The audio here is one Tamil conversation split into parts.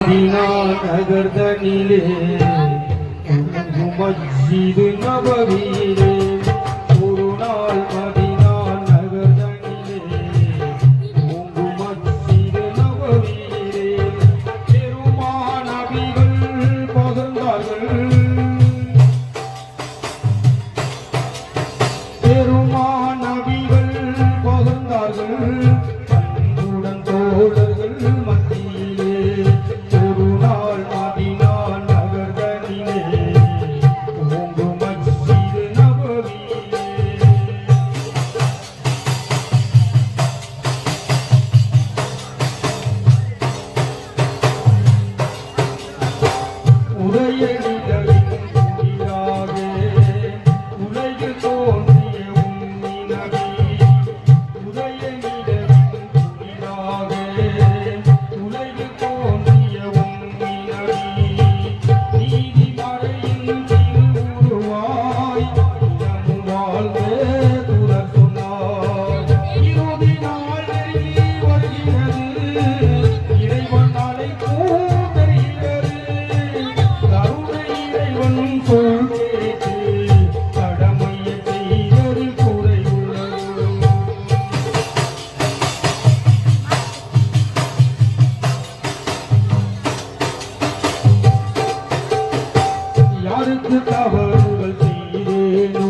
நகர்தனிலே மஸ்ஜிது நபவியிலே ஒரு நாள் மதீனா நகர்தனிலே ஓங்கு மஸ்ஜிது நபவியிலே பெருமான் நபிகள் பகர்ந்தார்கள் பெருமான் நபிகள் பகர்ந்தார்கள் அன்புடன் தோழர்கள் மத்தியிலே ஒரு நாள் மதீனா நகர்தனிலே ஓங்கு மஸ்ஜிது நபவியிலே உடைய நிழலின் குளிராக உலகில் தோன்றிய உம்மி நபி உடைய நிழலின் குளிராக உலகில் தோன்றிய உம்மி நபி நீதிமறையின் திருவுருவாய் தினமும் வாழ்ந்த தூதர் சொன்னார் இறுதி நாள் நெருங்கி வருகிறது இறைவன் அழைப்பும் தெரிகிறது கருணை இறைவன் சொல் கேட்டு கடமையை செய்தது குறையுள்ளது யாருக்கு தவறுகள் செய்தேனோ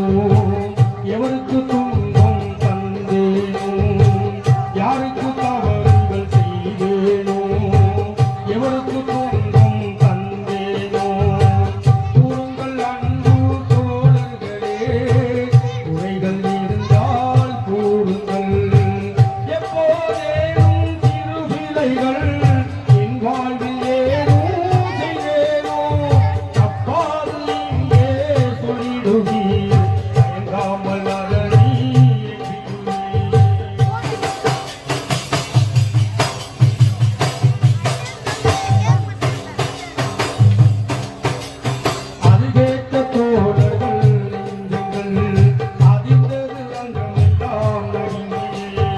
எவருக்கு துன்பம் தந்தேனோ யாருக்கு தவறுகள் செய்தேனோ எவருக்கு துன்பம் தந்தேனோ கூறுங்கள் அன்பு தோழர்களே குறைகள் இருந்தால் கூறுங்கள் எப்போதேனும் சிறு பிழைகள் என் வாழ்வில் ஏதும் செய்தேனோ தப்பாது இங்கே சொல்லிடுவீர் தயங்காமல் அதனை ஏற்றிடுவீர் அது கேட்ட தோழர்கள் நெஞ்சங்கள் அதிர்ந்தது அங்கமெல்லாம் நடுங்கியே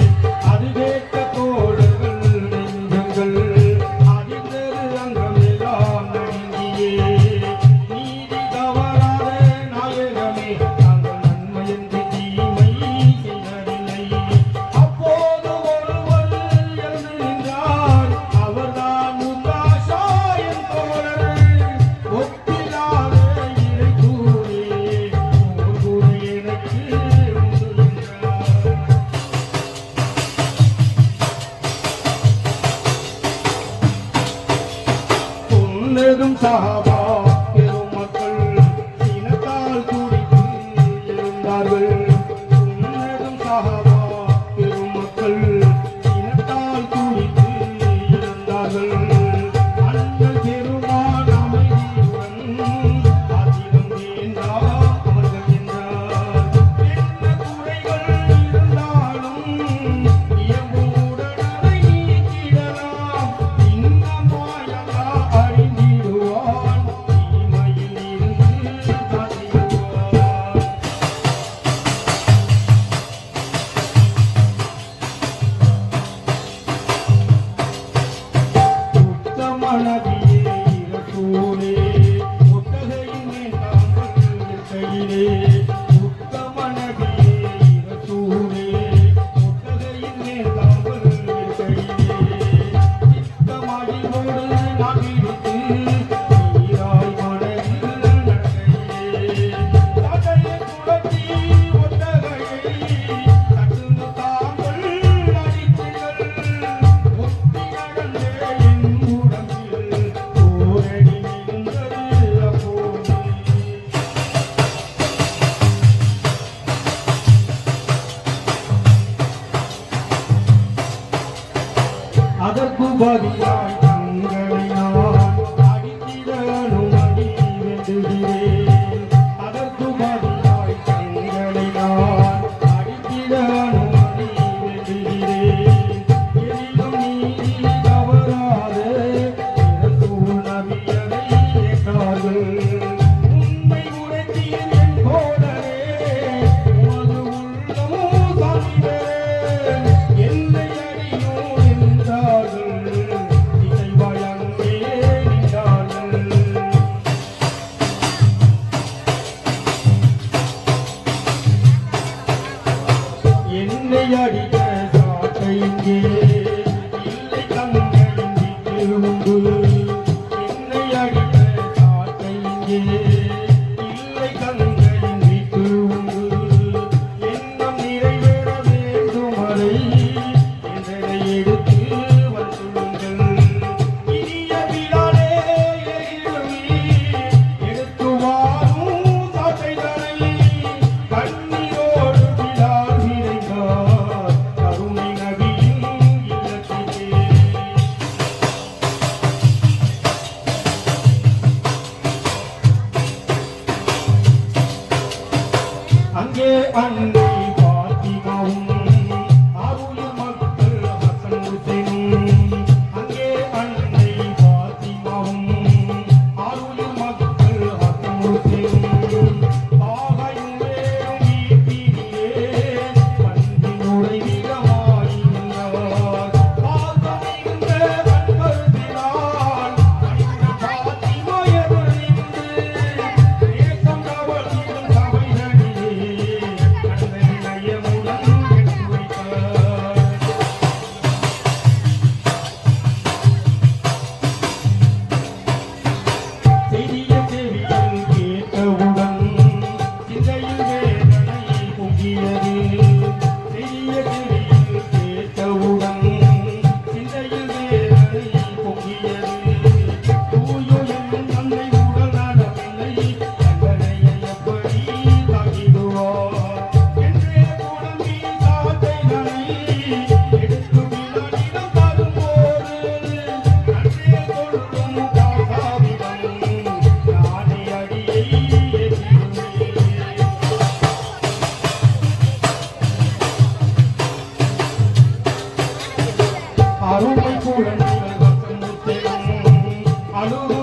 அது கேட்ட தோழர்கள் நெஞ்சங்கள் அதிர்ந்தது அங்கமெல்லாம் நடுங்கியே நீதி தவறாத நாயகமே நாங்கள் நன்மையன்று தீமை செய்ததில்லை அப்போது ஒருவர் எழுந்து நின்றார் அவர்தான் முத்தாஷா என் தோழர் ஒப்பில்லாத இறை கூறே உங்கள் கூறு எனக்கு உண்டு என்றார் சொன்னதும் சஹாபா பெருமக்கள் சினத்தால் துடித்து எழுந்தார்கள் சொன்னதும் சஹாபா பெருமக்கள் சினத்தால் துடித்து எழுந்தார்கள் அண்ணல் பெருமான் அமைதியுடன் ஆத்திரம் வேண்டா அவர்கள் என்றார் என்ன குறைகள் இருந்தாலும் இயம்புடன் அதை நீக்கிடலாம் இன்னமாயல்லா அறிந்திடுவான் தீமையில் இருந்து காத்திடுவான் உத்தம நபியே இரசூலே முத்தகையின் மேல் தாங்கள் இருக்கையிலே உத்தம நபியே இரசூலே முத்தகையின் மேல் தாங்கள் இருக்கையிலே சித்தமகிழ்வோடு நான் விடுத்து நீராய் மனதில் நடக்கையிலே தகையை துரத்தி ஒட்டகையை சட்டுன்னு தாங்கள் அடித்தீர்கள் ஒத்தி நடந்தே என் உடம்பில் ஓரடி நின்றது அப்போது அதற்கு பதிலாய் தங்களை நான் உண்டு என்னை அடித்த சாட்டை இங்கே இல்லை கங்கையின் வீட்டு உண்டு எண்ணம் நிறைவேற வேண்டும் அதை என்றதை எடுத்து வந்துள்ளுங்கள் இனிய விழாலே எழிலுமி எடுத்து வாரும் சாட்டைகளை கண்ணீரோடு விழால் விரைந்தார் கருணை நபியின் இல்லத்திலே அங்கே அன்னை பாத்திமாவும் ஆருயிர் மக்கள் ஹசன் ஹுசைனும் அங்கே அன்னை பாத்திமாவும் ஆருயிர் மக்கள் ஹசன் ஹுசைனும் தாகையும் வேறும் வீட்டினிலே பண்பின் உறைவிடமாயிருந்தார் பாசமிகுந்த அன்பர்தினால் அன்னை பாத்திமா எதிரிந்து தேசம் கவர்ந்திடும் சபைகளிலே கடந்த நிலையமுடன் எடுத்து வைத்தார் செய்திய செவியில் கேட்டவுடன் சிந்தையில் வேதனை பொங்கியது செய்திய செவியில் கேட்டவுடன் சிந்தையில் வேதனை பொங்கியது தூயோ என்னும் தந்தை உடல் நலமில்லை தண்டனையை எப்படி தாங்கிடுவார் என்றே குழம்பி சாட்டைகளை எடுத்து விழாடிடம் தரும்போது அன்றே கொள்ளும் காசாவிடம் நானே அடியை ஏற்றிடுவேன் அருமை குழந்தைகள் வசம் முத்தேனும் அழுக